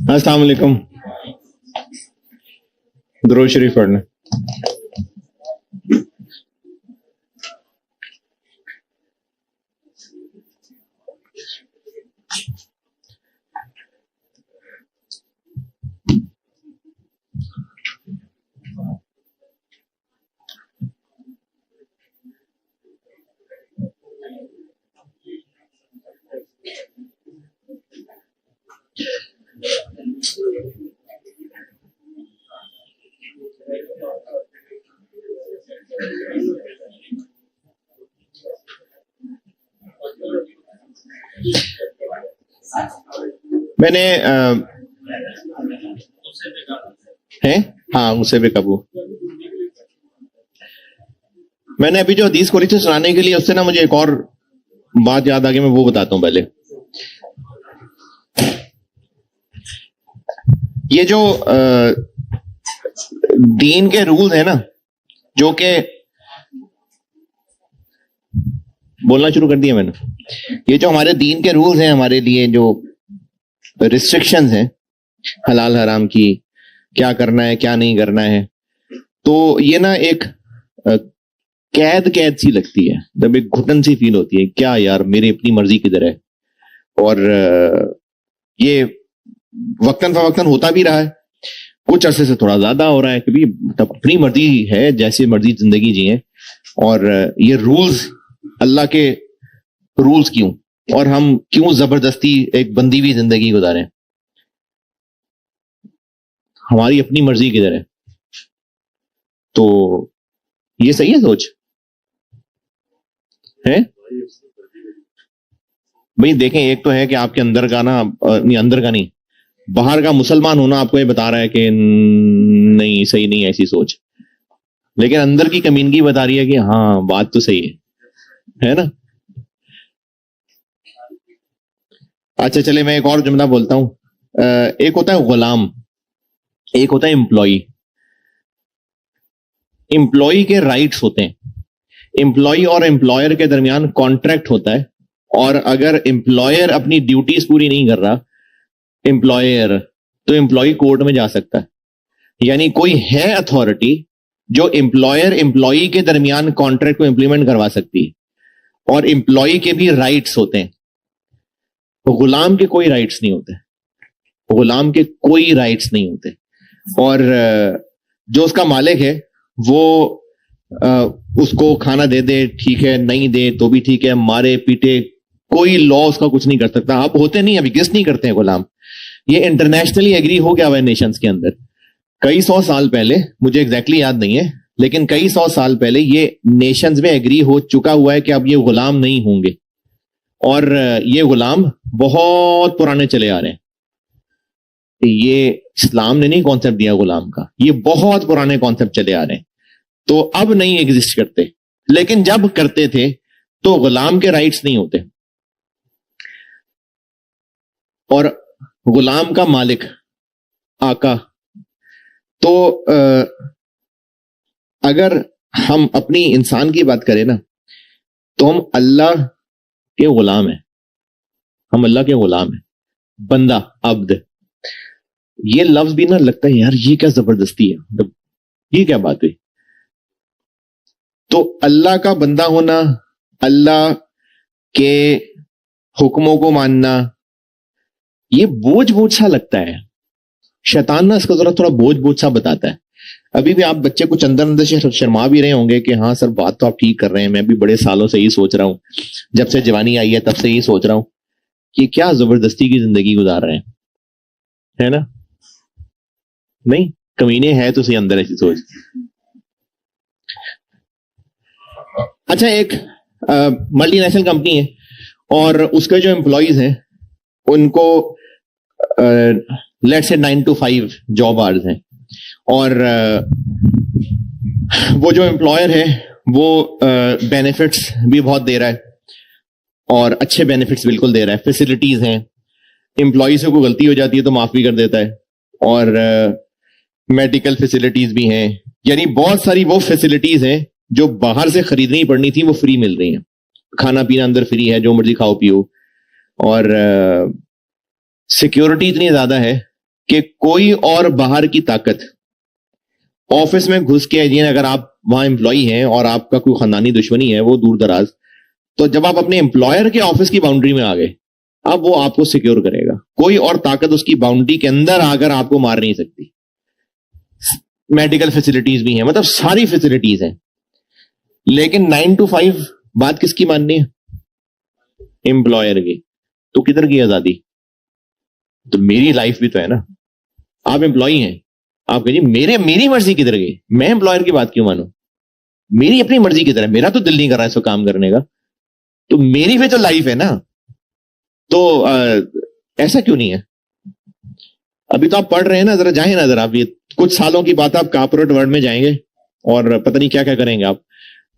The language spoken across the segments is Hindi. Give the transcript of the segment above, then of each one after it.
अस्सलाम वालेकुम। दुरूद शरीफ पढ़ना। मैंने है हाँ मुझसे बेकाबू। मैंने अभी जो हदीस खोली थी सुनाने के लिए, उससे ना मुझे एक और बात याद आ गई, मैं वो बताता हूं पहले। ये जो दीन के रूल्स है ना, जो कि बोलना शुरू कर दिया मैंने, ये जो हमारे दीन के रूल्स हैं, हमारे लिए जो रिस्ट्रिक्शंस हैं हलाल हराम की, क्या करना है क्या नहीं करना है, तो ये ना एक कैद सी लगती है, जब एक घुटन सी फील होती है, क्या यार मेरी अपनी मर्जी किधर है। और ये वक्तन फवक्तन होता भी रहा है, कुछ अरसे से थोड़ा ज्यादा हो रहा है कि भाई अपनी मर्जी है, जैसे मर्जी जिंदगी जिए, और ये रूल्स अल्लाह के रूल्स क्यों, और हम क्यों जबरदस्ती एक बंदी हुई जिंदगी गुजारें, हमारी अपनी मर्जी किधर है। तो ये सही है सोच है भाई। देखें, एक तो है कि आपके अंदर का ना, नहीं अंदर का नहीं, बाहर का मुसलमान होना आपको ये बता रहा है कि नहीं सही नहीं है ऐसी सोच, लेकिन अंदर की कमीनगी बता रही है कि हाँ बात तो सही है ना। अच्छा चले, मैं एक और जुमला बोलता हूं। एक होता है गुलाम, एक होता है एम्प्लॉय। एम्प्लॉय के राइट्स होते हैं, एम्प्लॉय और एम्प्लॉयर के दरमियान कॉन्ट्रैक्ट होता है, और अगर एम्प्लॉयर अपनी ड्यूटीज पूरी नहीं कर रहा एम्प्लॉयर, तो एम्प्लॉय कोर्ट में जा सकता है। यानी कोई है अथॉरिटी जो एम्प्लॉयर एम्प्लॉय के दरमियान कॉन्ट्रैक्ट को इंप्लीमेंट करवा सकती है, और एम्प्लॉय के भी राइट्स होते हैं। गुलाम के कोई राइट्स नहीं होते, गुलाम के कोई राइट्स नहीं होते। और जो उसका मालिक है वो उसको खाना दे दे ठीक है, नहीं दे तो भी ठीक है, मारे पीटे, कोई लॉ उसका कुछ नहीं कर सकता। अब होते नहीं, अभी किस नहीं करते हैं गुलाम, ये इंटरनेशनली एग्री हो गया हुआ है नेशंस के अंदर। कई सौ साल पहले, मुझे एग्जैक्टली याद नहीं है, लेकिन कई सौ साल पहले ये नेशंस में एग्री हो चुका हुआ है कि अब ये गुलाम नहीं होंगे, और ये गुलाम बहुत पुराने चले आ रहे हैं। ये इस्लाम ने नहीं कॉन्सेप्ट दिया गुलाम का, ये बहुत पुराने कॉन्सेप्ट चले आ रहे हैं, तो अब नहीं एग्जिस्ट करते, लेकिन जब करते थे तो गुलाम के राइट्स नहीं होते। और गुलाम का मालिक आका, तो अगर हम अपनी इंसान की बात करें ना, तो हम अल्लाह के गुलाम हैं, हम अल्लाह के गुलाम हैं। बंदा, अब्द, ये लफ्ज भी ना लगता है यार ये क्या जबरदस्ती है, मतलब ये क्या बात हुई। तो अल्लाह का बंदा होना, अल्लाह के हुक्मों को मानना, ये बोझ बोझ सा लगता है। शैतान ना इसको जरा थोड़ा बोझ बोझ सा बताता है। अभी भी आप बच्चे कुछ अंदर अंदर से शर्मा भी रहे होंगे कि हाँ सर बात तो आप ठीक कर रहे हैं, मैं भी बड़े सालों से ही सोच रहा हूं, जब से जवानी आई है तब से ही सोच रहा हूं कि क्या जबरदस्ती की जिंदगी गुजार रहे हैं, है ना। नहीं, कमीने है तो सही अंदर ऐसी सोच। अच्छा, एक मल्टीनेशनल कंपनी है और उसके जो एम्प्लॉइज हैं उनको लेट से 9 to 5 जॉब आवर्स हैं, और वो जो एम्प्लॉयर है वो बेनिफिट्स भी बहुत दे रहा है, और अच्छे बेनिफिट्स बिल्कुल दे रहा है, फैसिलिटीज हैं, एम्प्लॉय से कोई गलती हो जाती है तो माफ भी कर देता है, और मेडिकल फैसिलिटीज भी हैं। यानी बहुत सारी वो फैसिलिटीज हैं जो बाहर से खरीदनी पड़नी थी वो फ्री मिल रही हैं। खाना पीना अंदर फ्री है, जो मर्जी खाओ पियो, और सिक्योरिटी इतनी ज्यादा है कि कोई और बाहर की ताकत ऑफिस में घुस के, जी अगर आप वहां एम्प्लॉई हैं और आपका कोई खानदानी दुश्मनी है वो दूर दराज, तो जब आप अपने एम्प्लॉयर के ऑफिस की बाउंड्री में आ गए, अब वो आपको सिक्योर करेगा। कोई और ताकत उसकी बाउंड्री के अंदर आकर आपको मार नहीं सकती। मेडिकल फैसिलिटीज भी हैं, मतलब सारी फैसिलिटीज हैं। लेकिन 9 to 5 बात किसकी माननी है? एम्प्लॉयर की। तो किधर की आजादी? तो मेरी लाइफ भी तो है ना। आप एम्प्लॉई हैं, आप कहिए मेरी मर्जी किधर गई? मैं एम्प्लॉयर की बात क्यों मानूं? मेरी अपनी मर्जी किधर है? मेरा तो दिल नहीं कर रहा है इसको काम करने का, तो मेरी भी तो लाइफ है ना। तो ऐसा क्यों नहीं है? अभी तो आप पढ़ रहे हैं ना, जरा जाए ना, जरा आप ये कुछ सालों की बात, आप कॉर्पोरेट वर्ल्ड में जाएंगे और पता नहीं क्या क्या करेंगे आप।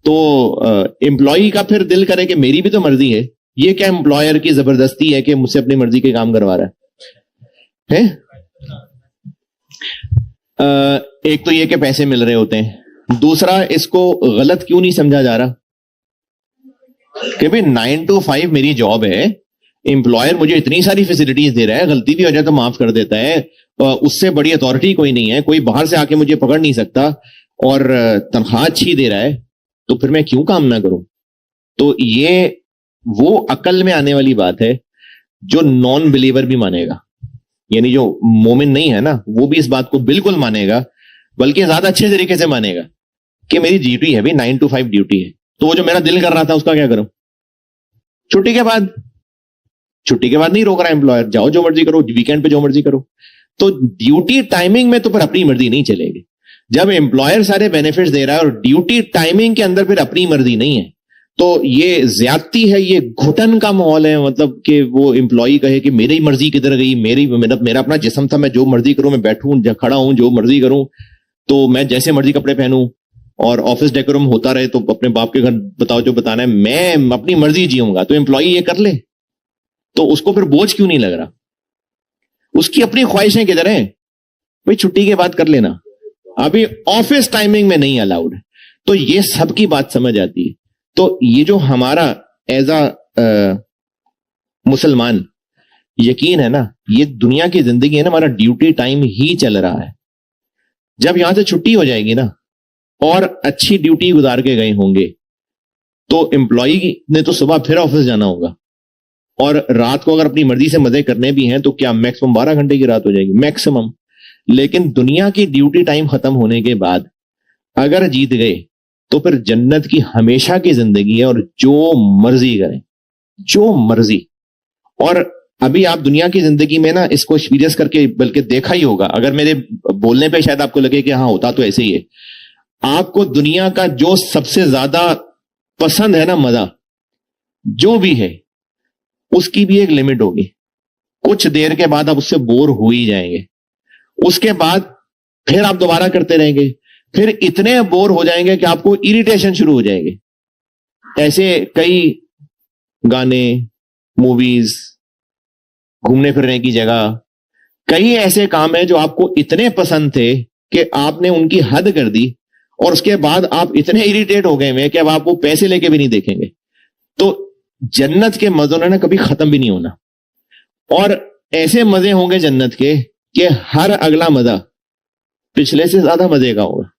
तो एम्प्लॉई का फिर दिल करे कि मेरी भी तो मर्जी है। ये क्या एम्प्लॉयर की जबरदस्ती है कि मुझसे अपनी मर्जी के काम करवा रहा है? एक तो ये कि पैसे मिल रहे होते हैं, दूसरा इसको गलत क्यों नहीं समझा जा रहा कि भाई 9 to 5 मेरी जॉब है, एम्प्लॉयर मुझे इतनी सारी फैसिलिटीज दे रहा है, गलती भी हो जाए तो माफ कर देता है, उससे बड़ी अथॉरिटी कोई नहीं है, कोई बाहर से आके मुझे पकड़ नहीं सकता, और तनख्वाह अच्छी दे रहा है, तो फिर मैं क्यों काम ना करूं? तो ये वो अकल में आने वाली बात है जो नॉन बिलीवर भी मानेगा, यानी जो मोमिन नहीं है ना, वो भी इस बात को बिल्कुल मानेगा, बल्कि ज्यादा अच्छे तरीके से मानेगा कि मेरी ड्यूटी है भाई, 9 to 5 ड्यूटी है। तो वो जो मेरा दिल कर रहा था उसका क्या करूं? छुट्टी के बाद नहीं रोक रहा एम्प्लॉयर, जाओ जो मर्जी करो, वीकेंड पे जो मर्जी करो। तो ड्यूटी टाइमिंग में तो फिर अपनी मर्जी नहीं चलेगी। जब एम्प्लॉयर सारे बेनिफिट्स दे रहा है और ड्यूटी टाइमिंग के अंदर फिर अपनी मर्जी नहीं है, तो ये ज्यादती है, ये घुटन का माहौल है। मतलब कि वो एम्प्लॉय कहे कि मेरी मर्जी किधर गई, मेरा अपना जिस्म था, मैं जो मर्जी करूं, मैं बैठूं खड़ा हूं, जो मर्जी करूं, तो मैं जैसे मर्जी कपड़े पहनूं, और ऑफिस डेकोरम होता रहे, तो अपने बाप के घर बताओ जो बताना है, मैं अपनी मर्जी जीऊंगा। तो एम्प्लॉय ये कर ले तो उसको फिर बोझ क्यों नहीं लग रहा? उसकी अपनी ख्वाहिशें किधर हैं? भाई छुट्टी के बाद कर लेना, अभी ऑफिस टाइमिंग में नहीं अलाउड। तो ये सबकी बात समझ आती है। तो ये जो हमारा एज अ मुसलमान यकीन है ना, ये दुनिया की जिंदगी है ना, हमारा ड्यूटी टाइम ही चल रहा है। जब यहां से छुट्टी हो जाएगी ना और अच्छी ड्यूटी गुजार के गए होंगे, तो एम्प्लॉय ने तो सुबह फिर ऑफिस जाना होगा, और रात को अगर अपनी मर्जी से मजे करने भी हैं तो क्या मैक्सिमम 12 घंटे की रात हो जाएगी, मैक्सिमम। लेकिन दुनिया की ड्यूटी टाइम खत्म होने के बाद अगर जीत गए तो फिर जन्नत की हमेशा की जिंदगी है, और जो मर्जी करें, जो मर्जी। और अभी आप दुनिया की जिंदगी में ना इसको एक्सपीरियंस करके बल्कि देखा ही होगा, अगर मेरे बोलने पे शायद आपको लगे कि हाँ होता तो ऐसे ही है। आपको दुनिया का जो सबसे ज्यादा पसंद है ना मजा, जो भी है, उसकी भी एक लिमिट होगी। कुछ देर के बाद आप उससे बोर हो ही जाएंगे, उसके बाद फिर आप दोबारा करते रहेंगे, फिर इतने बोर हो जाएंगे कि आपको इरिटेशन शुरू हो जाएगी। ऐसे कई गाने, मूवीज, घूमने फिरने की जगह, कई ऐसे काम हैं जो आपको इतने पसंद थे कि आपने उनकी हद कर दी, और उसके बाद आप इतने इरिटेट हो गए हैं कि अब आप वो पैसे लेके भी नहीं देखेंगे। तो जन्नत के मजों ने ना कभी खत्म भी नहीं होना, और ऐसे मजे होंगे जन्नत के कि हर अगला मजा पिछले से ज्यादा मजे का होगा।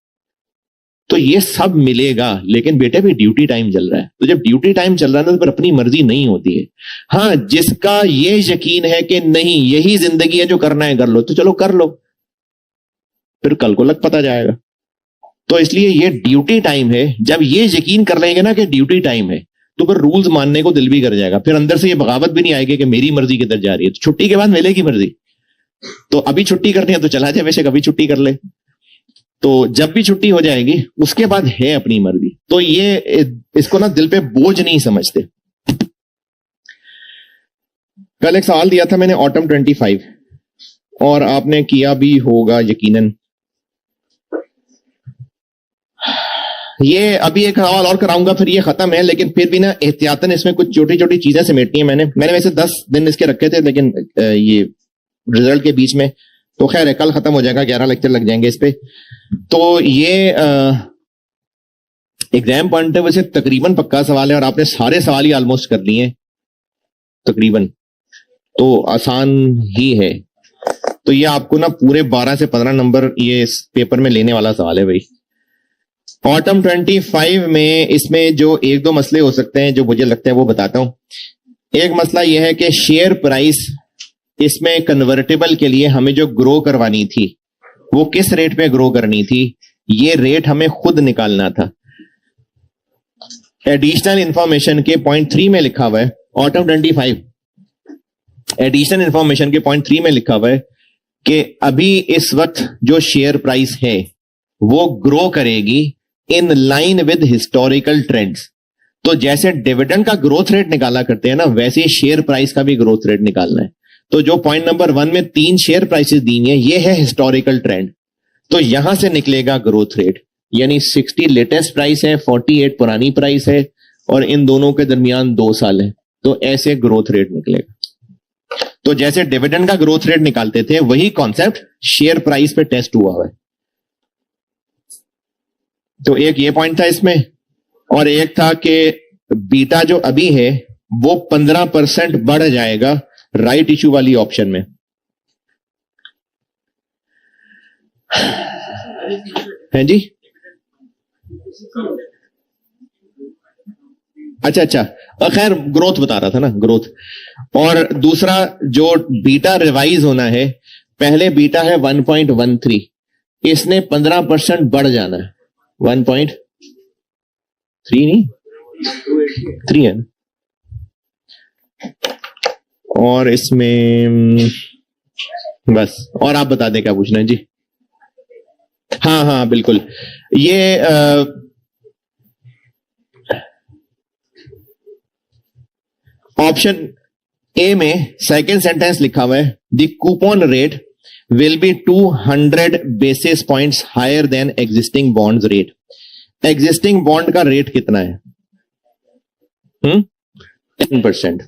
तो ये सब मिलेगा, लेकिन बेटे भी ड्यूटी टाइम चल रहा है। तो जब ड्यूटी टाइम चल रहा है ना, तो फिर अपनी मर्जी नहीं होती है। हाँ, जिसका ये यकीन है कि नहीं यही जिंदगी है, जो करना है कर लो, तो चलो कर लो, फिर कल को लग पता जाएगा। तो इसलिए ये ड्यूटी टाइम है। जब ये यकीन कर लेंगे ना कि ड्यूटी टाइम है, तो फिर रूल्स मानने को दिल भी कर जाएगा। फिर अंदर से ये बगावत भी नहीं आएगी कि मेरी मर्जी किधर जा रही है। तो छुट्टी के बाद मिलेगी मर्जी, तो अभी छुट्टी करनी है तो चला जाए, वैसे कभी छुट्टी कर ले। तो जब भी छुट्टी हो जाएगी उसके बाद है अपनी मर्जी। तो ये इसको ना दिल पे बोझ नहीं समझते। कल एक सवाल दिया था मैंने, ऑटम 25, और आपने किया भी होगा यकीनन। ये अभी एक सवाल और कराऊंगा, फिर ये खत्म है, लेकिन फिर भी ना एहतियातन इसमें कुछ छोटी छोटी चीजें समेटनी है। मैंने वैसे 10 दिन इसके रखे थे, लेकिन ये रिजल्ट के बीच में, तो खैर है, कल खत्म हो जाएगा, 11 लेक्चर लग जाएंगे इस पे। तो ये एग्जाम पॉइंट ऑफ व्यू से तकरीबन पक्का सवाल है और आपने सारे सवाल ही ऑलमोस्ट कर लिए तकरीबन, तो आसान ही है। तो ये आपको ना पूरे 12 से 15 नंबर ये इस पेपर में लेने वाला सवाल है भाई। ऑटम 25 में इसमें जो एक दो मसले हो सकते हैं जो मुझे लगता है वो बताता हूं। एक मसला यह है कि शेयर प्राइस इसमें कन्वर्टेबल के लिए हमें जो ग्रो करवानी थी वो किस रेट पे ग्रो करनी थी, ये रेट हमें खुद निकालना था। एडिशनल इंफॉर्मेशन के पॉइंट 3 में लिखा हुआ है, ऑटम 25 एडिशनल इंफॉर्मेशन के पॉइंट 3 में लिखा हुआ है कि अभी इस वक्त जो शेयर प्राइस है वो ग्रो करेगी in line with historical trends. तो जैसे डिविडेंड का ग्रोथ रेट निकाला करते हैं ना, वैसे शेयर प्राइस का भी ग्रोथ रेट निकालना है। तो जो पॉइंट नंबर 1 में 3 शेयर प्राइसेस दी है, ये है हिस्टोरिकल ट्रेंड, तो यहां से निकलेगा ग्रोथ रेट, यानी 60 लेटेस्ट प्राइस है, 48 पुरानी प्राइस है और इन दोनों के दरमियान 2 साल है, तो ऐसे ग्रोथ रेट निकलेगा। तो जैसे डिविडेंड का ग्रोथ रेट निकालते थे वही कॉन्सेप्ट शेयर प्राइस पे टेस्ट हुआ है। तो एक ये पॉइंट था इसमें, और एक था कि बीटा जो अभी है वो 15% बढ़ जाएगा राइट इशू वाली ऑप्शन में। है जी, अच्छा, और खैर ग्रोथ बता रहा था ना, ग्रोथ। और दूसरा जो बीटा रिवाइज होना है, पहले बीटा है 1.13, इसने 15% बढ़ जाना है, 1.3 नहीं 3 है। और इसमें बस, और आप बता दें क्या पूछना है जी। हाँ बिल्कुल, ये ऑप्शन ए में सेकंड सेंटेंस लिखा हुआ है, the coupon rate will be 200 basis points higher than existing bonds rate. Existing bond का रेट कितना है? 10%।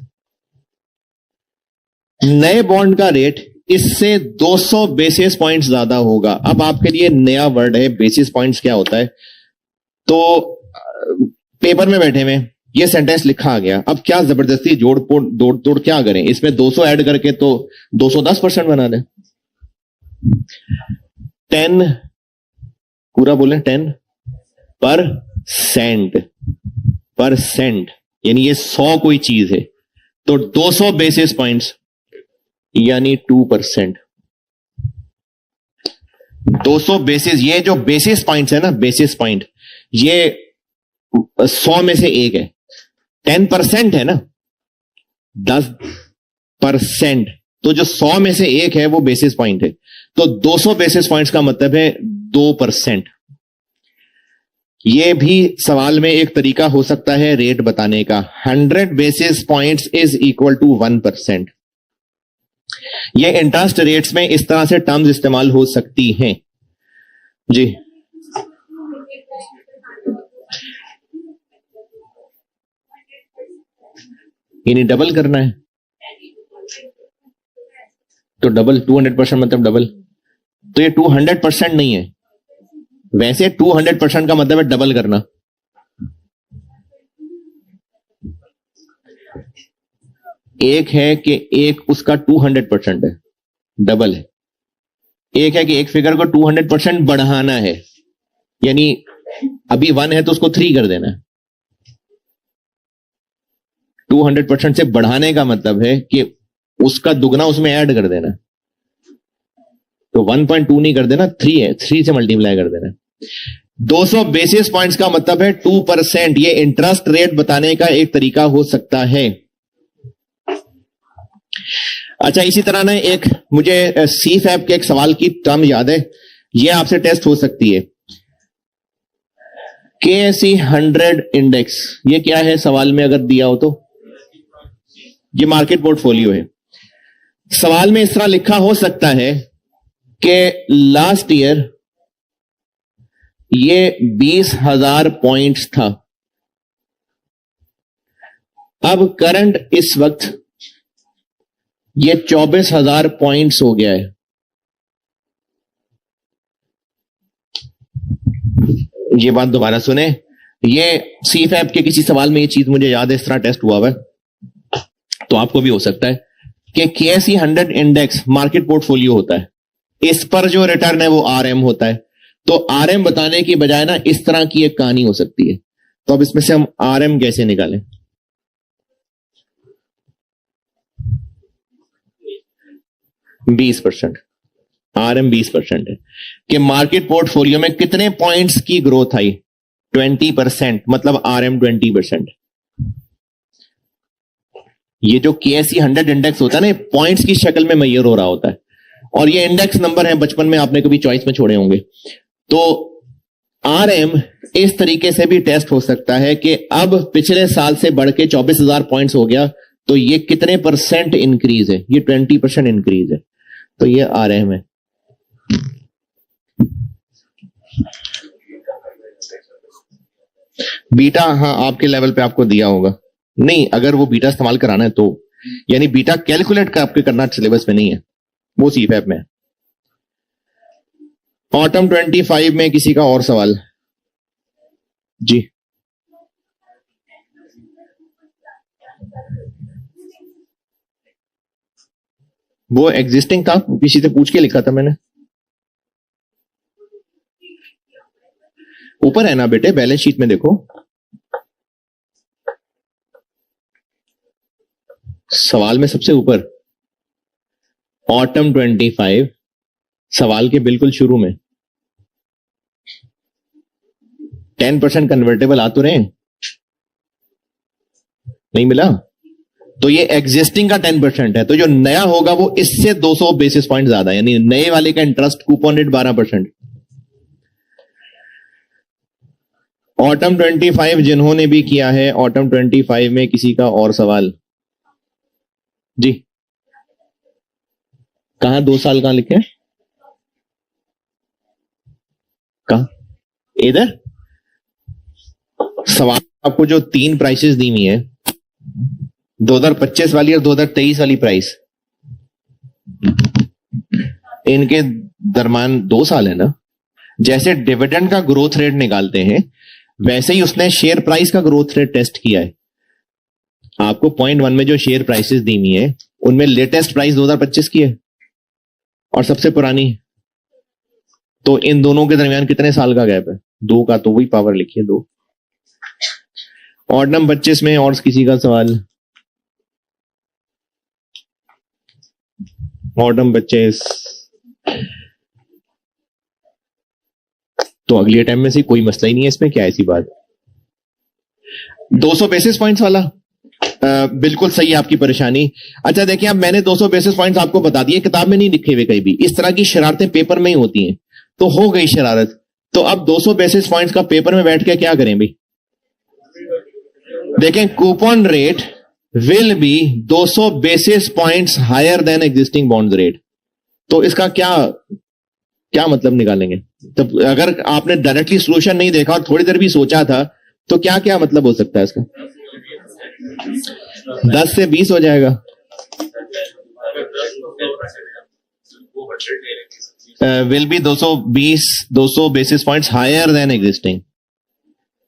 नए बॉन्ड का रेट इससे 200 बेसिस पॉइंट्स ज्यादा होगा। अब आपके लिए नया वर्ड है बेसिस पॉइंट्स क्या होता है, तो पेपर में बैठे में ये सेंटेंस लिखा आ गया, अब क्या जबरदस्ती जोड़ तोड़ क्या करें, इसमें 200 ऐड करके तो 210% बना दें। 10 पूरा बोले 10% यानी ये 100 कोई चीज है, तो 200 बेसिस पॉइंट्स यानी 2%। 200 बेसिस, ये जो बेसिस पॉइंट्स है ना, बेसिस पॉइंट ये 100 में से एक है। 10% है ना, 10%, तो जो 100 में से एक है वो बेसिस पॉइंट है, तो 200 बेसिस पॉइंट्स का मतलब है 2%। ये भी सवाल में एक तरीका हो सकता है रेट बताने का। 100 basis points is equal to 1%। ये इंटरेस्ट रेट्स में इस तरह से टर्म्स इस्तेमाल हो सकती हैं जी। यानी डबल करना है, तो डबल 200% मतलब डबल, तो ये 200% नहीं है, वैसे 200% का मतलब है डबल करना। एक है कि एक उसका 200% है, डबल है। एक है कि एक फिगर को 200% बढ़ाना है, यानी अभी 1 है तो उसको 3 कर देना है। 200% से बढ़ाने का मतलब है कि उसका दुगना उसमें ऐड कर देना, तो 1.2 नहीं कर देना, 3 है, 3 से मल्टीप्लाई कर देना। 200 बेसिस पॉइंट्स का मतलब है 2%। ये इंटरेस्ट रेट बताने का एक तरीका हो सकता है। अच्छा, इसी तरह ना एक मुझे सीफैप के एक सवाल की टर्म याद है, ये आपसे टेस्ट हो सकती है। KSE 100 इंडेक्स, ये क्या है सवाल में अगर दिया हो तो? ये मार्केट पोर्टफोलियो है। सवाल में इस तरह लिखा हो सकता है कि लास्ट ईयर ये 20,000 पॉइंट्स था, अब करंट इस वक्त ये 24,000 पॉइंट्स हो गया है। ये बात दोबारा सुने, ये सीफैब के किसी सवाल में ये चीज मुझे याद है, इस तरह टेस्ट हुआ है, तो आपको भी हो सकता है कि KSE 100 इंडेक्स मार्केट पोर्टफोलियो होता है, इस पर जो रिटर्न है वो RM होता है। तो RM बताने की बजाय ना इस तरह की एक कहानी हो सकती है। तो अब इसमें से हम RM कैसे निकालें? %20, RM 20% है कि मार्केट पोर्टफोलियो में कितने पॉइंट्स की ग्रोथ आई? 20%, मतलब RM 20%। ये जो KSE 100 इंडेक्स होता है ना, पॉइंट्स की शक्ल में मेजर हो रहा होता है, और ये इंडेक्स नंबर है, बचपन में आपने कभी चॉइस में छोड़े होंगे। तो RM इस तरीके से भी टेस्ट हो सकता है कि अब पिछले साल से बढ़ के 24,000 पॉइंट्स हो गया, तो ये कितने % इंक्रीज है? ये 20% इंक्रीज है, तो ये RM है। बीटा, हाँ आपके लेवल पे आपको दिया होगा। नहीं, अगर वो बीटा इस्तेमाल कराना है तो, यानी बीटा कैलकुलेट का आपके करना सिलेबस में नहीं है, वो सीफैप में है। ऑटम 25 में किसी का और सवाल? जी, वो एग्जिस्टिंग था, किसी से पूछ के लिखा था मैंने। ऊपर है ना बेटे, बैलेंस शीट में देखो, सवाल में सबसे ऊपर ऑटम 25, सवाल के बिल्कुल शुरू में 10% कन्वर्टेबल आ तो रहे हैं, नहीं मिला? तो ये एग्जिस्टिंग का 10% है, तो जो नया होगा वो इससे 200 बेसिस पॉइंट ज्यादा, यानी नए वाले का इंटरेस्ट कूपन रेट 12%। ऑटम 25 जिन्होंने भी किया है, ऑटम 25 में किसी का और सवाल? जी, कहां 2 साल कहां लिखे? कहां? इधर सवाल आपको जो 3 प्राइसेस दी हुई है, 2025 वाली और 2023 वाली प्राइस, इनके दरम्यान 2 साल है ना। जैसे डिविडेंड का ग्रोथ रेट निकालते हैं, वैसे ही उसने शेयर प्राइस का ग्रोथ रेट टेस्ट किया है। आपको पॉइंट 1 में जो शेयर प्राइसेस दी हुई है, उनमें लेटेस्ट प्राइस 2025 की है और सबसे पुरानी, तो इन दोनों के दरमियान कितने साल का गैप है? 2 का, तो वही पावर लिखिए 2। ऑटम 25 में और किसी का सवाल? ऑटम 25 तो अगले टाइम में से कोई मसला ही नहीं है, इसमें क्या ऐसी बात? 200 बेसिस पॉइंट्स वाला बिल्कुल सही है आपकी परेशानी। अच्छा देखिए, अब मैंने 200 बेसिस पॉइंट्स आपको बता दिए, किताब में नहीं लिखे हुए कहीं भी। इस तरह की शरारतें पेपर में ही होती हैं, तो हो गई शरारत। तो अब 200 बेसिस पॉइंट्स का पेपर में बैठ के क्या करें भाई? देखें, coupon rate will be 200 basis points higher than existing bond rate. तो इसका क्या मतलब निकालेंगे? तो अगर आपने डायरेक्टली सोल्यूशन नहीं देखा और थोड़ी देर भी सोचा था, तो क्या मतलब हो सकता है इसका? 10 से 20 हो जाएगा। Will be 200 basis points higher than existing,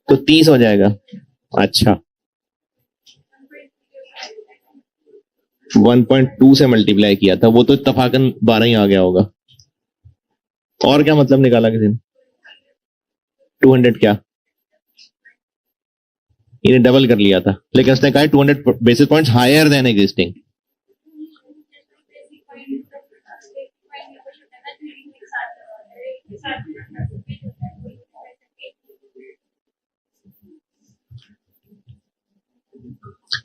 तो 30 हो जाएगा। अच्छा, 1.2 से मल्टीप्लाई किया था, वो तो इत्तफाकन 12 ही आ गया होगा। और क्या मतलब निकाला किसी ने? 200 क्या? इन्हें डबल कर लिया था, लेकिन उसने कहा 200 basis points higher than existing.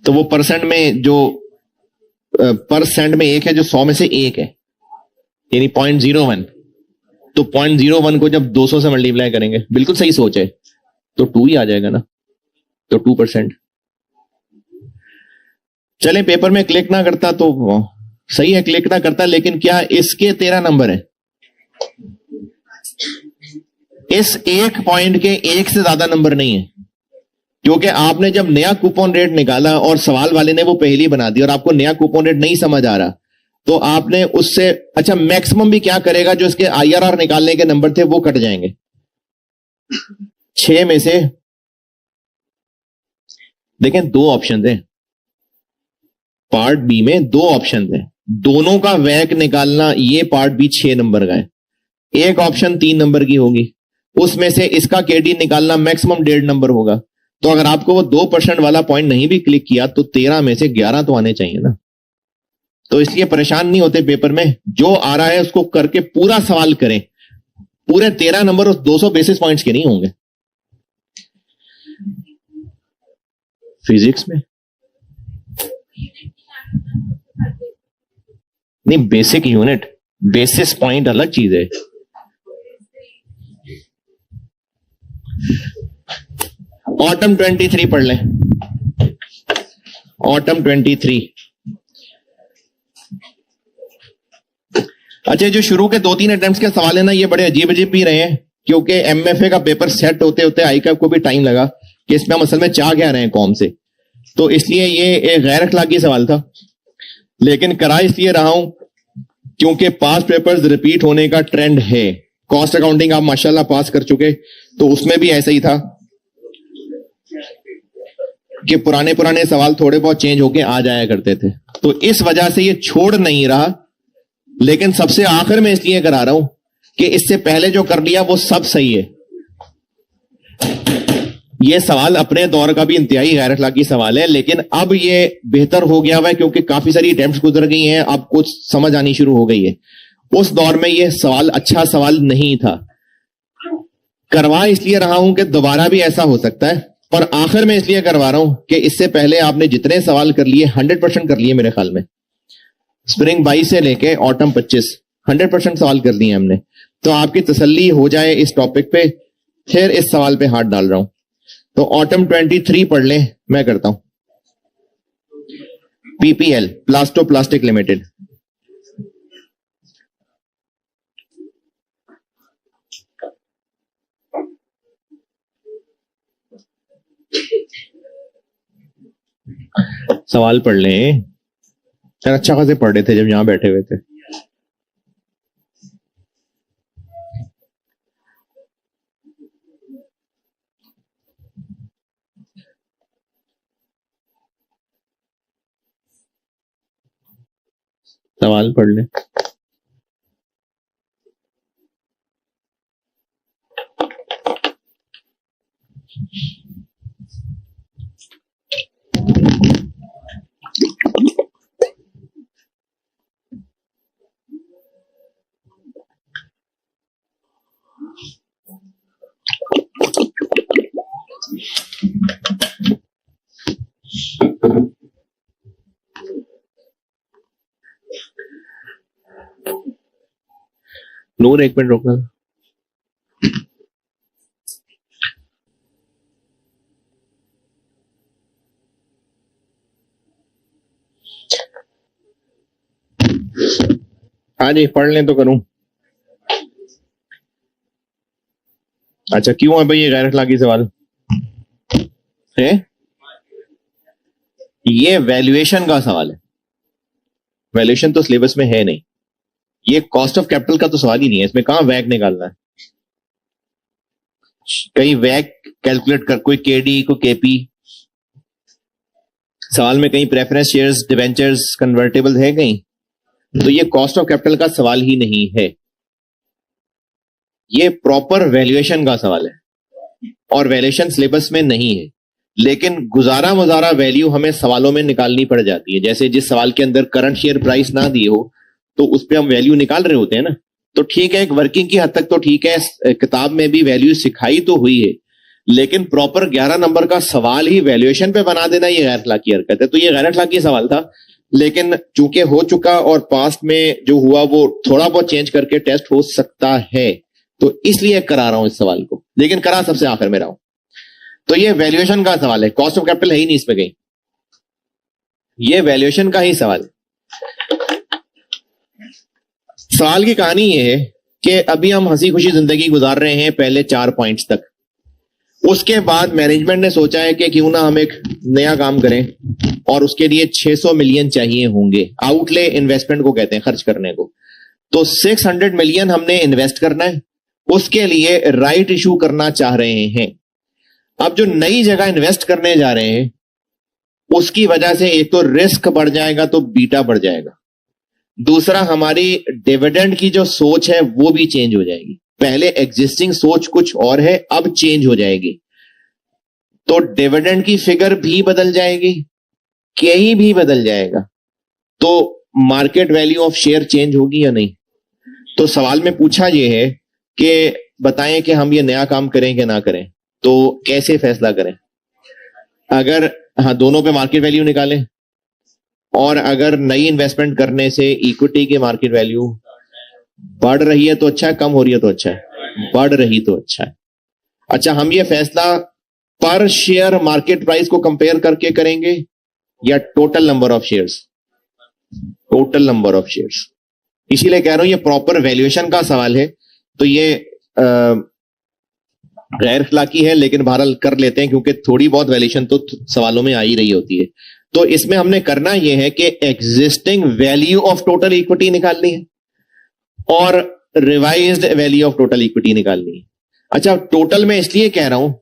तो वो परसेंट में जो परसेंट में 1 है, जो 100 में से 1 है, यानी 0.01। तो 0.01 को जब 200 से मल्टीप्लाई करेंगे, बिल्कुल सही सोच है, तो 2 ही आ जाएगा ना, तो 2%। चले, पेपर में क्लिक ना करता तो सही है, क्लिक ना करता, लेकिन क्या इसके 13 नंबर है? इस एक पॉइंट के 1 से ज्यादा नंबर नहीं है, क्योंकि आपने जब नया कूपन रेट निकाला और सवाल वाले ने वो पहली बना दी और आपको नया कूपन रेट नहीं समझ आ रहा, तो आपने उससे अच्छा मैक्सिमम भी क्या करेगा, जो इसके IRR निकालने के नंबर थे वो कट जाएंगे। 6 में से देखें, दो ऑप्शन है पार्ट बी में, दो ऑप्शन है, दोनों का वैक निकालना। ये पार्ट बी 6 नंबर का है, एक ऑप्शन 3 नंबर की होगी, उसमें से इसका केडी निकालना मैक्सिमम 1.5 नंबर होगा। तो अगर आपको वो 2% वाला पॉइंट नहीं भी क्लिक किया तो 13 में से 11 तो आने चाहिए ना। तो इसलिए परेशान नहीं होते पेपर में, जो आ रहा है उसको करके पूरा सवाल करें। पूरे 13 नंबर उस 200 बेसिस पॉइंट्स के नहीं होंगे। फिजिक्स में नहीं, बेसिक यूनिट, बेसिस पॉइंट अलग चीज है। ऑटम 23 पढ़ लें, ऑटम 23। अच्छा, जो शुरू के 2-3 अटेम्प्ट्स के सवाल है ना, ये बड़े अजीब अजीब भी रहे हैं, क्योंकि एमएफए का पेपर सेट होते होते आईकैप को भी टाइम लगा कि इसमें हम असल में चाह क्या रहे हैं कौम से। तो इसलिए ये एक गैर अखलाकी सवाल था, लेकिन करा इसलिए रहा हूं क्योंकि पास पेपर्स रिपीट होने का ट्रेंड है। कॉस्ट अकाउंटिंग आप माशाल्लाह पास कर चुके, तो उसमें भी ऐसा ही था कि पुराने पुराने सवाल थोड़े बहुत चेंज होके आ जाया करते थे। तो इस वजह से ये छोड़ नहीं रहा, लेकिन सबसे आखिर में इसलिए करा रहा हूं कि इससे पहले जो कर लिया वो सब सही है। ये सवाल अपने दौर का भी इंतहाई गैर अखलाकी सवाल है, लेकिन अब ये बेहतर हो गया हुआ है क्योंकि काफी सारी अटेम्प्ट्स गुजर गई हैं, अब कुछ समझ आनी शुरू हो गई है। उस दौर में ये सवाल अच्छा सवाल नहीं था। करवा इसलिए रहा हूं कि दोबारा भी ऐसा हो सकता है, पर आखिर में इसलिए करवा रहा हूं कि इससे पहले आपने जितने सवाल कर लिए 100% कर लिए मेरे ख्याल में। स्प्रिंग 22 से लेके ऑटम 25 100% सवाल कर लिए हमने। तो आपकी तसल्ली हो जाए इस टॉपिक पे, फिर इस सवाल पे हाथ डाल रहा हूं। तो ऑटम 23 पढ़ लें, मैं करता हूं। PPL, plaster plastic limited. सवाल पढ़ लें, अच्छा खासे पढ़ रहे थे जब यहां बैठे हुए थे। सवाल पढ़ लें। नूर, एक मिनट रोकना। हाँ जी, पढ़ लें तो करूं। अच्छा, क्यों है भाई ये गैर अखलाकी सवाल है? ये वैल्यूएशन का सवाल है। वैल्यूएशन तो सिलेबस में है नहीं। ये कॉस्ट ऑफ कैपिटल का तो सवाल ही नहीं है, इसमें कहां वैक निकालना है। कहीं वैक कैलकुलेट कर, कोई केडी को केपी सवाल में, कहीं प्रेफरेंस शेयर्स, डिवेंचर्स, कन्वर्टेबल है कहीं। तो ये कॉस्ट ऑफ कैपिटल का सवाल ही नहीं है, ये प्रॉपर वैल्यूएशन का सवाल है, और वैल्यूएशन सिलेबस में नहीं है। लेकिन गुजारा मुजारा वैल्यू हमें सवालों में निकालनी पड़ जाती है। जैसे जिस सवाल के अंदर करंट शेयर प्राइस ना दिए हो तो उस पर हम वैल्यू निकाल रहे होते हैं ना। तो ठीक है, एक वर्किंग की हद तक तो ठीक है, किताब में भी वैल्यू सिखाई तो हुई है, लेकिन प्रॉपर 11 नंबर का सवाल ही वैल्यूएशन पे बना देना ये गैर अखलाकी हरकत है। तो ये गैर अखलाकी सवाल था, लेकिन चूंकि हो चुका और पास्ट में जो हुआ वो थोड़ा बहुत चेंज करके टेस्ट हो सकता है, तो इसलिए करा रहा हूं इस सवाल को, लेकिन करा सबसे आखिर में रहा हूं। तो ये वैल्यूएशन का सवाल है, कॉस्ट ऑफ कैपिटल है ही नहीं इसमें कहीं, ये वैल्यूएशन का ही सवाल है। सवाल की कहानी ये है कि अभी हम हंसी खुशी जिंदगी गुजार रहे हैं पहले 4 पॉइंट्स तक। उसके बाद मैनेजमेंट ने सोचा है कि क्यों ना हम एक नया काम करें, और उसके लिए 600 मिलियन चाहिए होंगे। आउटले इन्वेस्टमेंट को कहते हैं, खर्च करने को। तो 600 मिलियन हमने इन्वेस्ट करना है, उसके लिए राइट इशू करना चाह रहे हैं। अब जो नई जगह इन्वेस्ट करने जा रहे हैं उसकी वजह से एक तो रिस्क बढ़ जाएगा तो बीटा बढ़ जाएगा, दूसरा हमारी डिविडेंड की जो सोच है वो भी चेंज हो जाएगी। पहले एग्जिस्टिंग सोच कुछ और है, अब चेंज हो जाएगी, तो डिविडेंड की फिगर भी बदल जाएगी, के भी बदल जाएगा, तो market value of share change होगी या नहीं। तो सवाल में पूछा यह है कि बताएं कि हम ये नया काम करें कि ना करें, तो कैसे फैसला करें। अगर हाँ दोनों पे मार्केट वैल्यू निकालें, और अगर नई इन्वेस्टमेंट करने से इक्विटी की मार्केट वैल्यू बढ़ रही है तो अच्छा है, कम हो रही है तो अच्छा है, बढ़ रही तो अच्छा है। अच्छा, हम ये फैसला पर शेयर मार्केट प्राइस को कंपेयर करके करेंगे या total number of shares? Total number of shares. इसीलिए कह रहा हूं ये प्रॉपर वैल्यूएशन का सवाल है, तो ये गैर इखलाकी है, लेकिन बहरहाल कर लेते हैं क्योंकि थोड़ी बहुत वैल्यूएशन तो सवालों में आ ही रही होती है। तो इसमें हमने करना यह है कि existing value of total equity निकालनी है और revised value of total equity निकालनी है। अच्छा, टोटल में इसलिए कह रहा हूं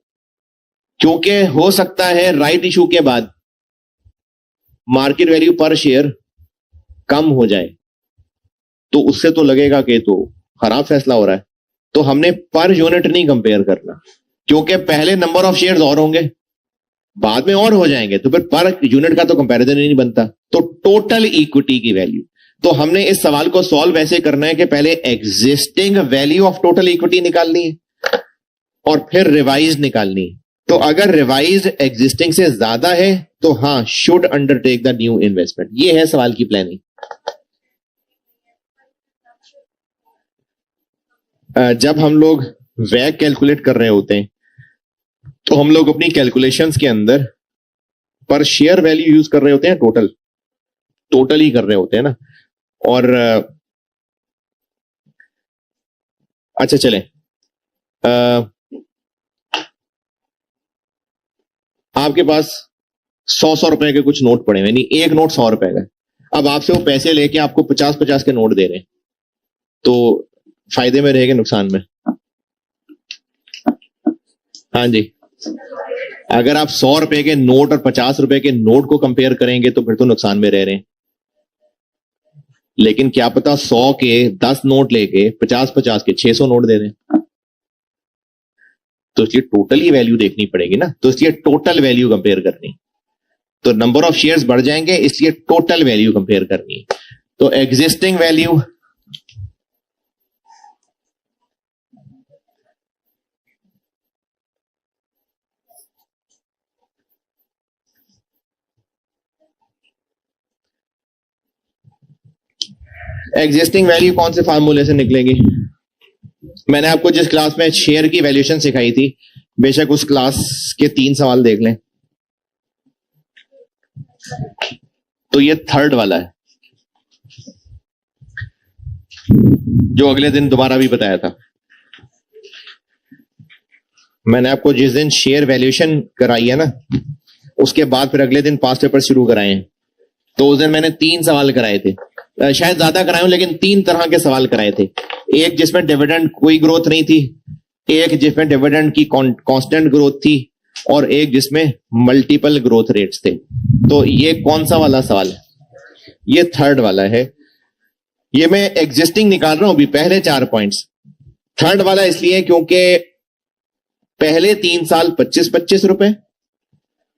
क्योंकि हो सकता है राइट इशू के बाद मार्केट वैल्यू पर शेयर कम हो जाए, तो उससे तो लगेगा कि तो खराब फैसला हो रहा है। तो हमने पर यूनिट नहीं कंपेयर करना, क्योंकि पहले नंबर ऑफ शेयर्स और होंगे, बाद में और हो जाएंगे, तो फिर पर यूनिट का तो कंपैरिजन ही नहीं बनता। तो टोटल इक्विटी की वैल्यू, तो हमने इस सवाल को सॉल्व ऐसे करना है कि पहले existing value of total equity निकालनी है और फिर रिवाइज निकालनी है। तो अगर रिवाइज एग्जिस्टिंग से ज्यादा है तो हां, should undertake the new investment. ये है सवाल की प्लानिंग। जब हम लोग वैग कैलकुलेट कर रहे होते हैं तो हम लोग अपनी कैलकुलेशंस के अंदर पर शेयर वैल्यू यूज कर रहे होते हैं, टोटल ही कर रहे होते हैं ना। और अच्छा चलें, आपके पास 100 रुपए के कुछ नोट पड़े हुए, यानी एक नोट 100 रुपए का। अब आपसे वो पैसे लेके आपको 50-50 के नोट दे रहे हैं, तो फायदे में रहेगा नुकसान में? हाँ जी, अगर आप 100 रुपए के नोट और 50 रुपए के नोट को कंपेयर करेंगे तो फिर तो नुकसान में रह रहे हैं। लेकिन क्या पता 100 के 10 नोट लेके 50-50 के 600 नोट दे दें, तो इसलिए टोटल ही वैल्यू देखनी पड़ेगी ना। तो इसलिए टोटल वैल्यू कंपेयर करनी, तो नंबर ऑफ शेयर्स बढ़ जाएंगे, इसलिए टोटल वैल्यू कंपेयर करनी है। तो एग्जिस्टिंग वैल्यू एग्जिस्टिंग वैल्यू कौन से फार्मूले से निकलेगी? मैंने आपको जिस क्लास में शेयर की वैल्यूएशन सिखाई थी, बेशक उस क्लास के 3 सवाल देख लें। तो ये थर्ड वाला है जो अगले दिन दोबारा भी बताया था। मैंने आपको जिस दिन शेयर वैल्यूएशन कराई है ना, उसके बाद फिर अगले दिन पास्ट पेपर शुरू कराए हैं। तो उस दिन मैंने 3 सवाल कराए थे, शायद ज्यादा कराए हूं, लेकिन 3 तरह के सवाल कराए थे। एक जिसमें डिविडेंड कोई ग्रोथ नहीं थी, एक जिसमें डिविडेंड की कांस्टेंट ग्रोथ थी, और एक जिसमें मल्टीपल ग्रोथ रेट्स थे। तो ये कौन सा वाला सवाल है? ये थर्ड वाला है। ये मैं एग्जिस्टिंग निकाल रहा हूं अभी, पहले 4 पॉइंट्स। थर्ड वाला इसलिए क्योंकि पहले 3 साल 25-25 रुपए,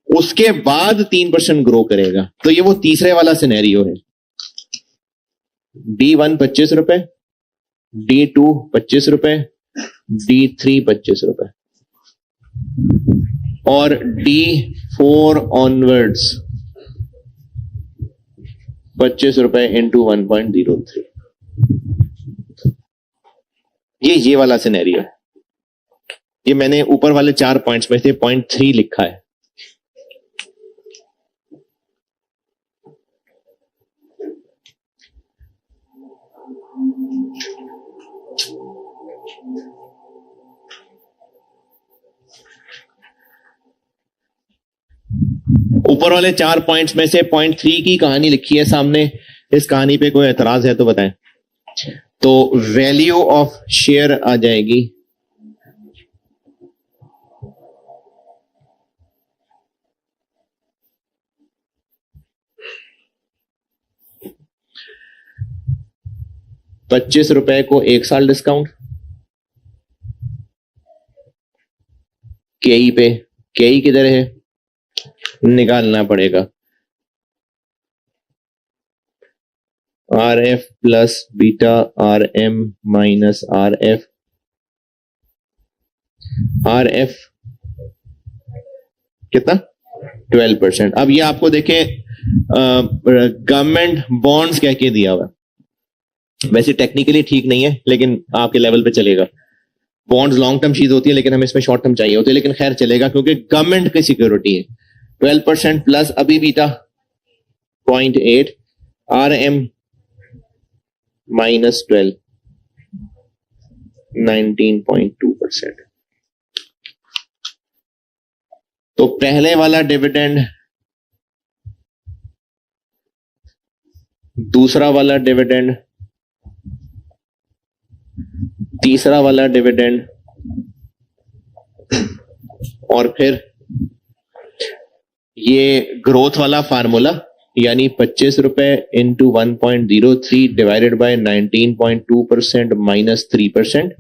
उसके बाद 3% ग्रो करेगा। तो ये वो तीसरे वाला सिनेरियो है। D1 25 रुपए, D2 25 रुपए, D3 25 रुपए, और D4 ऑनवर्ड्स 25 रुपए इंटू 1.03। ये वाला सिनेरियो है। ये मैंने ऊपर वाले 4 पॉइंट्स में से 0.3 लिखा है। ऊपर वाले 4 पॉइंट्स में से 0.3 की कहानी लिखी है सामने। इस कहानी पे कोई एतराज है तो बताएं। तो वैल्यू ऑफ शेयर आ जाएगी ₹25 को 1 साल डिस्काउंट, केई पे, केई किधर है, निकालना पड़ेगा। RF plus beta RM minus RF, RF कितना 12%। अब ये आपको देखें गवर्नमेंट बॉन्ड्स कह के दिया हुआ, वैसे टेक्निकली ठीक नहीं है लेकिन आपके लेवल पे चलेगा। बॉन्ड्स लॉन्ग टर्म चीज होती है लेकिन हमें इसमें शॉर्ट टर्म चाहिए होती है, लेकिन खैर चलेगा क्योंकि गवर्नमेंट की सिक्योरिटी है। 12% प्लस अभी बीटा 0.8, RM माइनस 12, 19.2%। तो पहले वाला डिविडेंड, दूसरा वाला डिविडेंड, तीसरा वाला डिविडेंड और फिर ये ग्रोथ वाला फार्मूला, यानी ₹25 इंटू 1.03 डिवाइडेड बाय 19.2% माइनस 3%।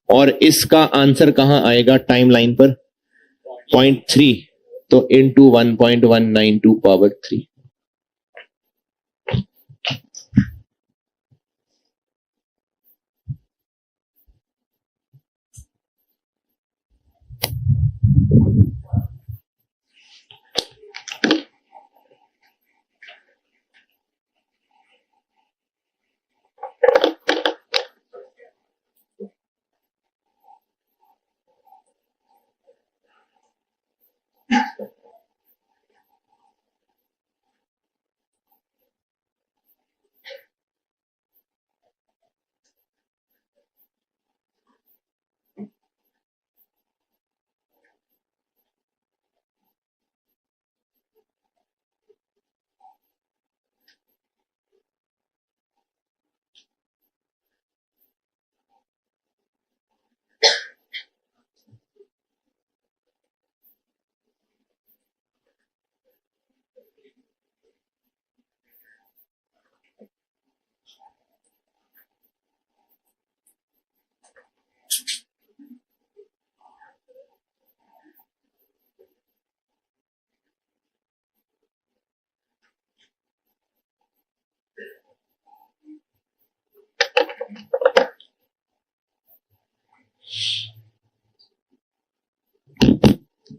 और इसका आंसर कहां आएगा टाइम लाइन पर, 0.3, तो इंटू 1.192 पावर 3।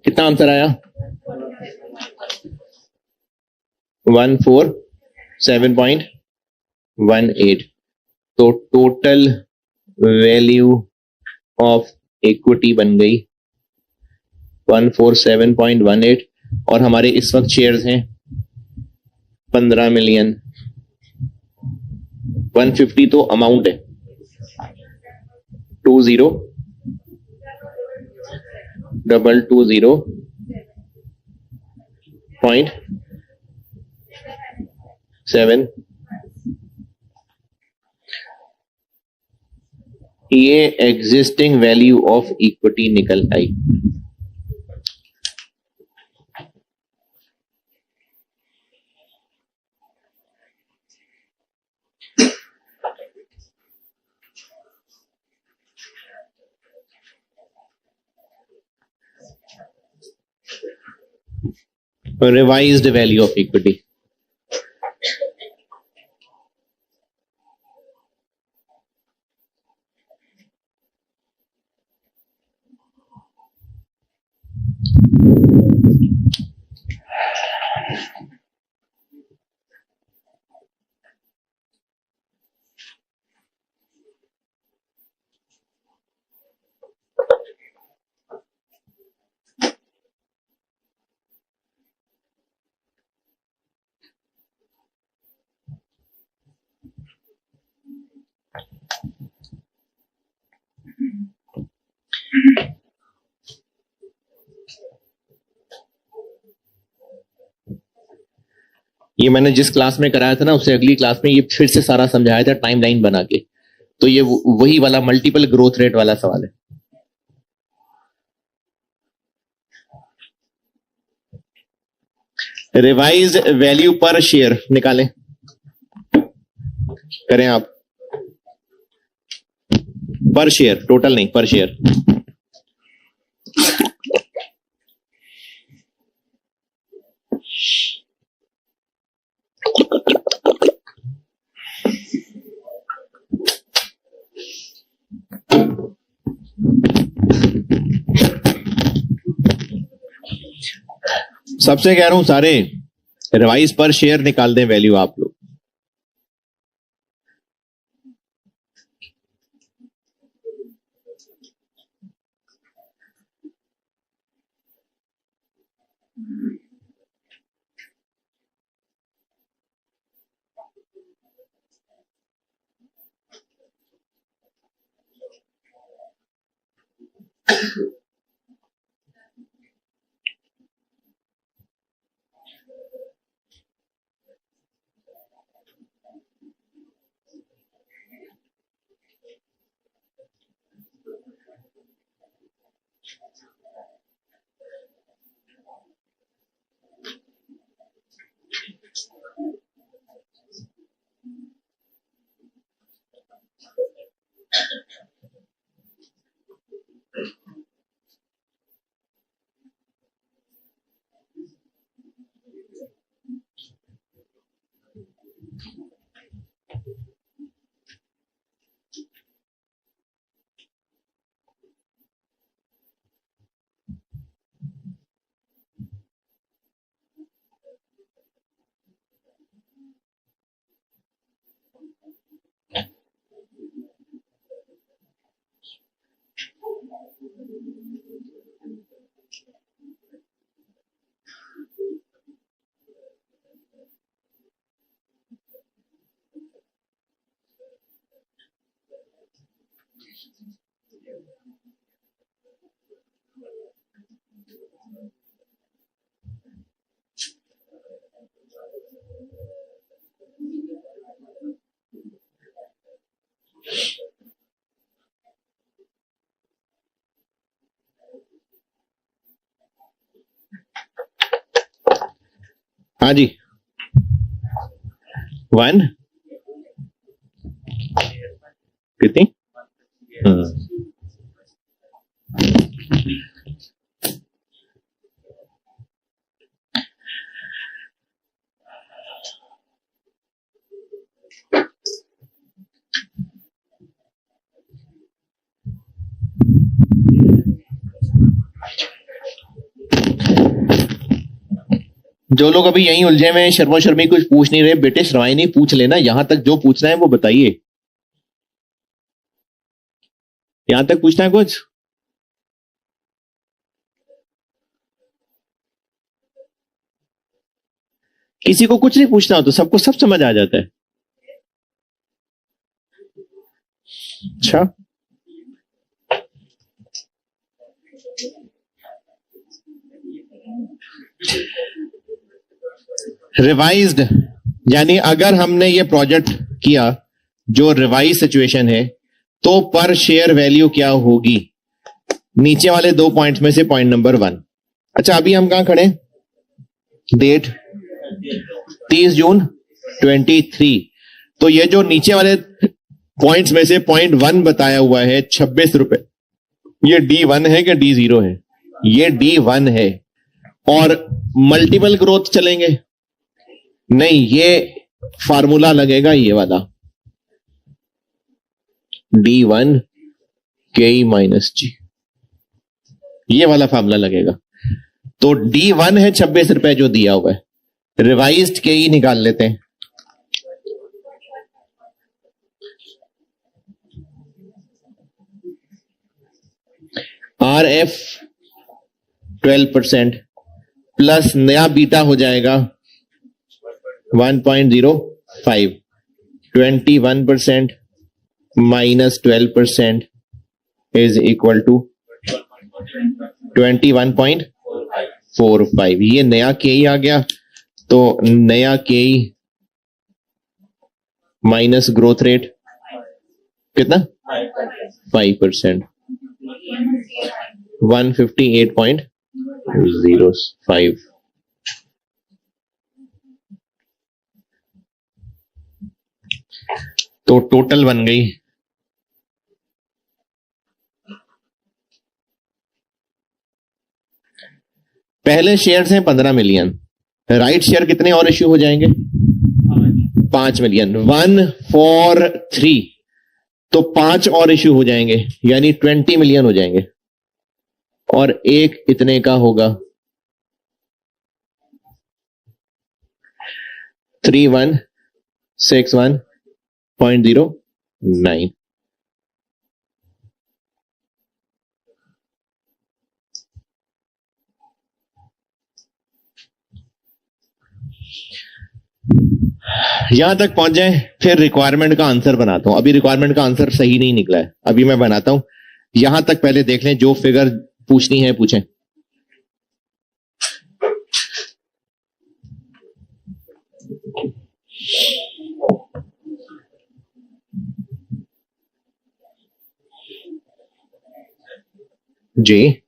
कितना आंसर आया, 147.18। तो टोटल वैल्यू ऑफ इक्विटी बन गई 147.18, और हमारे इस वक्त शेयर्स हैं 15 मिलियन। 150 तो अमाउंट है, 20,220.7, ये एग्जिस्टिंग वैल्यू ऑफ इक्विटी निकल आई। Revised value of equity. ये मैंने जिस क्लास में कराया था ना, उससे अगली क्लास में ये फिर से सारा समझाया था टाइमलाइन बना के। तो ये वही वाला मल्टीपल ग्रोथ रेट वाला सवाल है। रिवाइज वैल्यू पर शेयर निकालें, करें आप। पर शेयर, टोटल नहीं, पर शेयर। सबसे कह रहा हूं सारे रिवाइज पर शेयर निकाल दें वैल्यू आप लोग। हाँ जी, 1 कितनी? जो लोग अभी यहीं उलझे हुए हैं, शर्मा शर्मी कुछ पूछ नहीं रहे, बेटे शर्माई नहीं, पूछ लेना। यहां तक जो पूछना है वो बताइए। यहां तक पूछना है कुछ? किसी को कुछ नहीं पूछना हो तो सबको सब समझ आ जाता है। अच्छा, रिवाइज्ड यानी अगर हमने ये प्रोजेक्ट किया जो रिवाइज सिचुएशन है तो पर शेयर वैल्यू क्या होगी? नीचे वाले 2 पॉइंट्स में से पॉइंट नंबर 1। अच्छा, अभी हम कहां खड़े? डेट 30 जून 23। तो ये जो नीचे वाले पॉइंट्स में से पॉइंट 1 बताया हुआ है 26 रुपए, ये D1 है कि D0 है? ये D1 है। और मल्टीपल ग्रोथ चलेंगे? नहीं, ये फार्मूला लगेगा ये वाला D1 KE माइनस G, ये वाला फार्मूला लगेगा। तो D1 है 26 रुपए जो दिया हुआ है, रिवाइज्ड KE निकाल लेते हैं। RF 12% प्लस नया बीटा हो जाएगा 1.05, 21% माइनस 12% इज इक्वल टू 21.45। ये नया KE आ गया, तो नया KE माइनस ग्रोथ रेट कितना? 5%, 158.05। तो टोटल बन गई पहले शेयर्स हैं 15 मिलियन, राइट शेयर कितने और इश्यू हो जाएंगे? 5 मिलियन। 1 4 3, तो 5 और इश्यू हो जाएंगे, यानी 20 मिलियन हो जाएंगे, और एक इतने का होगा 3161.09। यहां तक पहुंच जाए, फिर रिक्वायरमेंट का आंसर बनाता हूं। अभी रिक्वायरमेंट का आंसर सही नहीं निकला है, अभी मैं बनाता हूं। यहां तक पहले देख लें, जो फिगर पूछनी है पूछें। जी,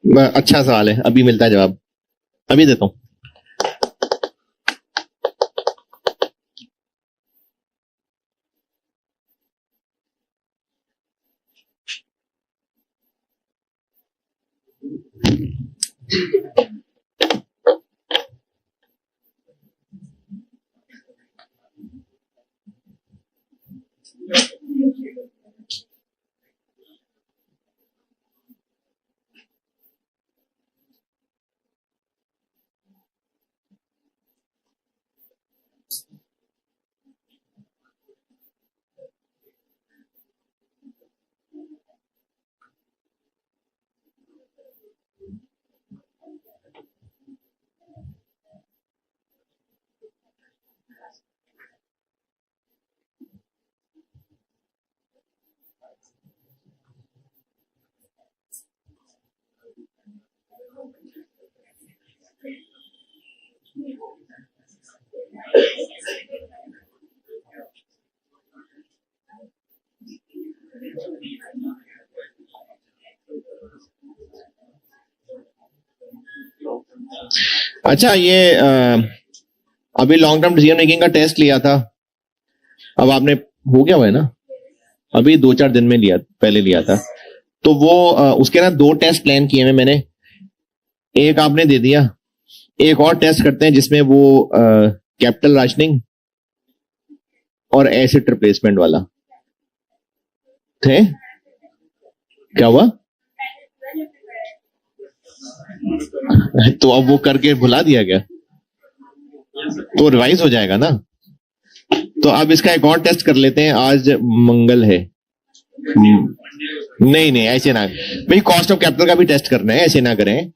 अच्छा सवाल है, अभी मिलता है जवाब, अभी देता हूं। अच्छा, ये अभी लॉन्ग टर्म डिसीजन मेकिंग का टेस्ट लिया था, अब आपने हो गया हुआ है ना, अभी 2-4 दिन में लिया, पहले लिया था, तो वो उसके ना 2 टेस्ट प्लान किए हैं मैंने, एक आपने दे दिया, एक और टेस्ट करते हैं जिसमें वो कैपिटल राशनिंग और एसिड रिप्लेसमेंट वाला थे। क्या हुआ? तो अब वो करके भुला दिया गया, तो रिवाइज हो जाएगा ना। तो अब इसका एक और टेस्ट कर लेते हैं, आज मंगल है। नहीं नहीं, ऐसे ना भाई, कॉस्ट ऑफ कैपिटल का भी टेस्ट करना है, ऐसे ना करें।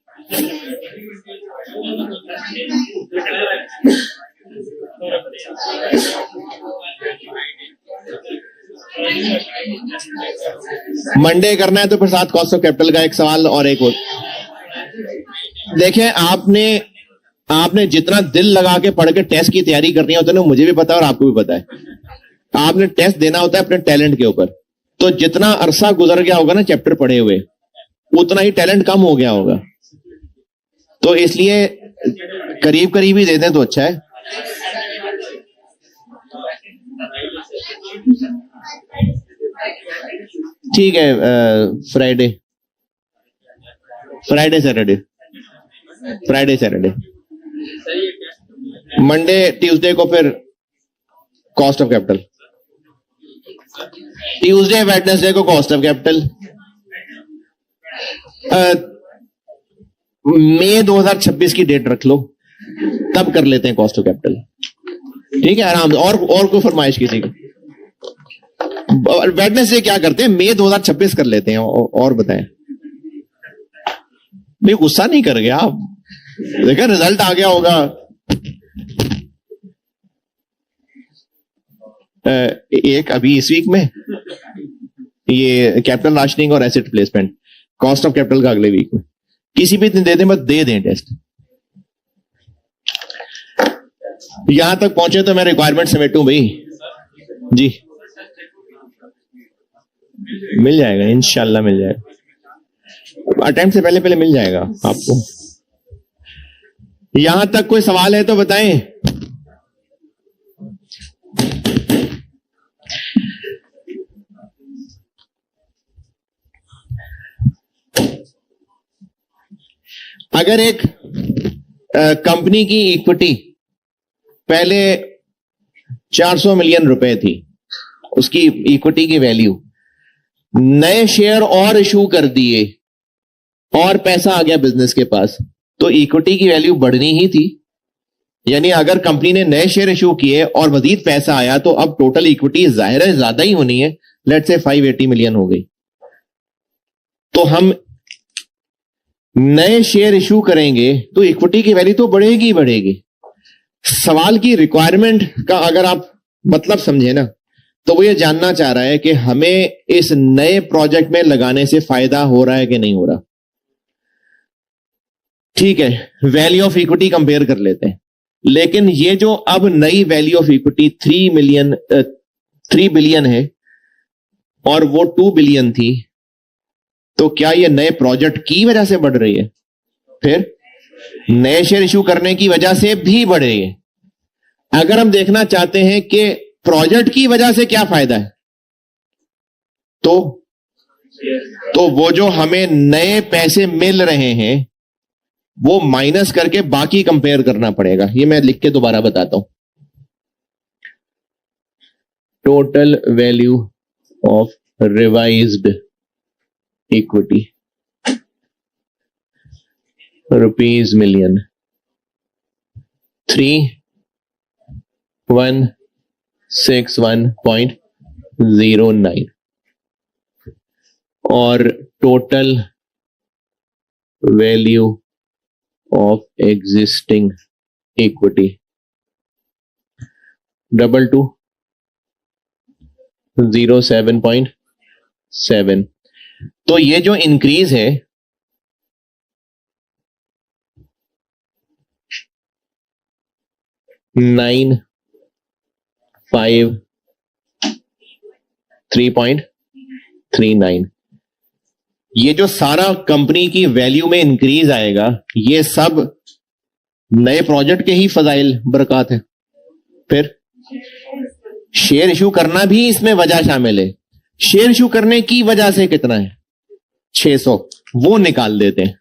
मंडे करना है तो फिर साथ कॉस्ट ऑफ कैपिटल का एक सवाल और एक और। देखें, आपने जितना दिल लगा के पढ़ के टेस्ट की तैयारी करनी होती है ना, मुझे भी पता है और आपको भी पता है, आपने टेस्ट देना होता है अपने टैलेंट के ऊपर। तो जितना अरसा गुजर गया होगा ना चैप्टर पढ़े हुए, उतना ही टैलेंट कम हो गया होगा। तो इसलिए करीब करीब ही दे दें तो अच्छा है। ठीक है, फ्राइडे सैटरडे, मंडे ट्यूसडे को फिर cost of capital, Tuesday Wednesday को कॉस्ट ऑफ कैपिटल। मई 2026 की डेट रख लो, तब कर लेते हैं कॉस्ट ऑफ कैपिटल। ठीक है, आराम से। और कोई फरमाइश किसी की? वेडनेसडे क्या करते हैं, मई 2026 कर लेते हैं। और बताएं भाई, गुस्सा नहीं कर गया आप? देखा, रिजल्ट आ गया होगा। एक अभी इस वीक में ये कैपिटल राशनिंग और asset placement, cost of capital का अगले वीक में। किसी भी दिन दे दें, बस दे दें टेस्ट। यहां तक पहुंचे तो मैं रिक्वायरमेंट समेटूं भाई जी। मिल जाएगा, इंशाल्लाह मिल जाएगा, अटेम्प्ट से पहले मिल जाएगा आपको। यहां तक कोई सवाल है तो बताएं। अगर एक कंपनी की इक्विटी पहले 400 मिलियन रुपए थी, उसकी इक्विटी की वैल्यू, नए शेयर और इशू कर दिए और पैसा आ गया बिजनेस के पास, तो इक्विटी की वैल्यू बढ़नी ही थी। यानी अगर कंपनी ने नए शेयर इशू किए और मजीद पैसा आया तो अब टोटल इक्विटी जाहिर है ज्यादा ही होनी है। लेट्स से 580 मिलियन हो गई, तो हम नए शेयर इशू करेंगे तो इक्विटी की वैल्यू तो बढ़ेगी ही बढ़ेगी। सवाल की रिक्वायरमेंट का अगर आप मतलब समझे ना, तो वो ये जानना चाह रहा है कि हमें इस नए प्रोजेक्ट में लगाने से फायदा हो रहा है कि नहीं हो रहा। ठीक है, वैल्यू ऑफ इक्विटी कंपेयर कर लेते हैं, लेकिन ये जो अब नई वैल्यू ऑफ इक्विटी 3 बिलियन है और वो 2 बिलियन थी, तो क्या ये नए प्रोजेक्ट की वजह से बढ़ रही है? फिर नए शेयर इशू करने की वजह से भी बढ़ रही है। अगर हम देखना चाहते हैं कि प्रोजेक्ट की वजह से क्या फायदा है, तो वो जो हमें नए पैसे मिल रहे हैं वो माइनस करके बाकी कंपेयर करना पड़ेगा। ये मैं लिख के दोबारा बताता हूं। Total value of revised equity rupees million 3161.09 और total value of existing equity 2207.7। तो ये जो इंक्रीज है नाइन 3.39, ये जो सारा कंपनी की वैल्यू में इंक्रीज आएगा, ये सब नए प्रोजेक्ट के ही फजाइल बरकत है। फिर शेयर इशू करना भी इसमें वजह शामिल है। शेयर इशू करने की वजह से कितना है? 600, वो निकाल देते हैं।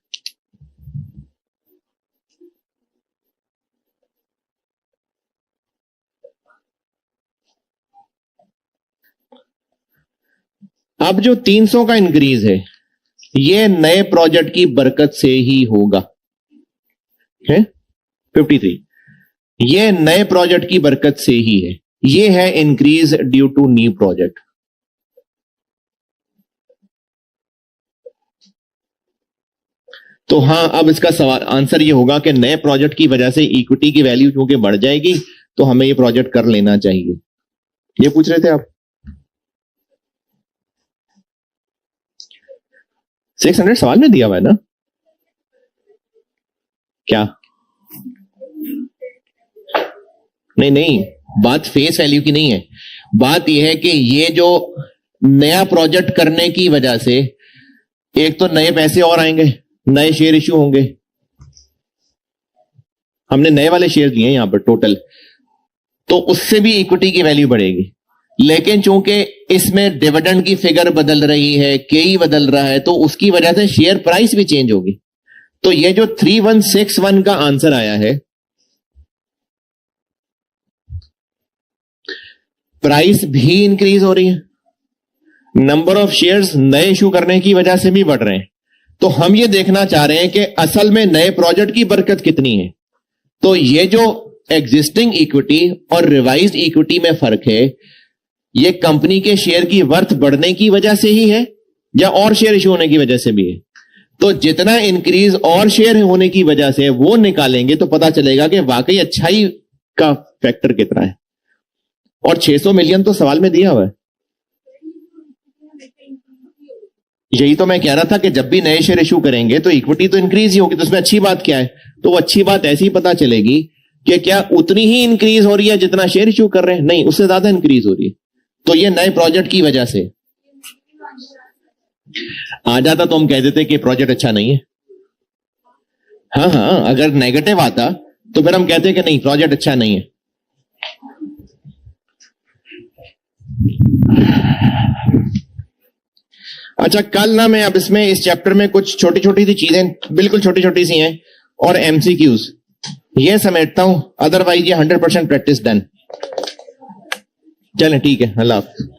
अब जो 300 का इंक्रीज है ये नए प्रोजेक्ट की बरकत से ही होगा, है 53, ये नए प्रोजेक्ट की बरकत से ही है। ये है increase due to new project. तो हां, अब इसका सवाल आंसर ये होगा कि नए प्रोजेक्ट की वजह से इक्विटी की वैल्यू क्योंकि बढ़ जाएगी तो हमें ये प्रोजेक्ट कर लेना चाहिए। ये पूछ रहे थे आप। 600 सवाल में दिया हुआ है ना? क्या? नहीं, बात फेस वैल्यू की नहीं है। बात यह है कि ये जो नया प्रोजेक्ट करने की वजह से एक तो नए पैसे और आएंगे, नए शेयर इश्यू होंगे। हमने नए वाले शेयर दिए यहां पर टोटल, तो उससे भी इक्विटी की वैल्यू बढ़ेगी। लेकिन चूंकि इसमें डिविडेंड की फिगर बदल रही है, केई बदल रहा है, तो उसकी वजह से शेयर प्राइस भी चेंज होगी। तो ये जो 3161 का आंसर आया है, प्राइस भी इंक्रीज हो रही है, नंबर ऑफ शेयर्स नए इशू करने की वजह से भी बढ़ रहे हैं। तो हम ये देखना चाह रहे हैं कि असल में नए प्रोजेक्ट की बरकत कितनी है। तो ये जो एग्जिस्टिंग इक्विटी और रिवाइज्ड इक्विटी में फर्क है, ये कंपनी के शेयर की वर्थ बढ़ने की वजह से ही है या और शेयर इशू होने की वजह से भी है? तो जितना इंक्रीज और शेयर होने की वजह से वो निकालेंगे तो पता चलेगा कि वाकई अच्छाई का फैक्टर कितना है। और 600 मिलियन तो सवाल में दिया हुआ है। यही तो मैं कह रहा था कि जब भी नए शेयर इशू करेंगे तो इक्विटी तो इंक्रीज ही होगी। तो उसमें अच्छी बात क्या है? तो वो अच्छी बात ऐसी पता चलेगी कि क्या उतनी ही इंक्रीज हो रही है जितना शेयर इशू कर रहे हैं? नहीं, उससे ज्यादा इंक्रीज हो रही है। तो ये नए प्रोजेक्ट की वजह से आ जाता तो हम कह देते कि प्रोजेक्ट अच्छा नहीं है। हाँ, अगर नेगेटिव आता तो फिर हम कहते कि नहीं, प्रोजेक्ट अच्छा नहीं है। अच्छा, कल ना मैं अब इसमें इस चैप्टर में कुछ छोटी छोटी सी चीजें, बिल्कुल छोटी छोटी सी हैं, और एमसीक्यूज ये समेटता हूं, अदरवाइज ये 100% प्रैक्टिस डन। चलें, ठीक है, अल्लाह हाफ़िज़।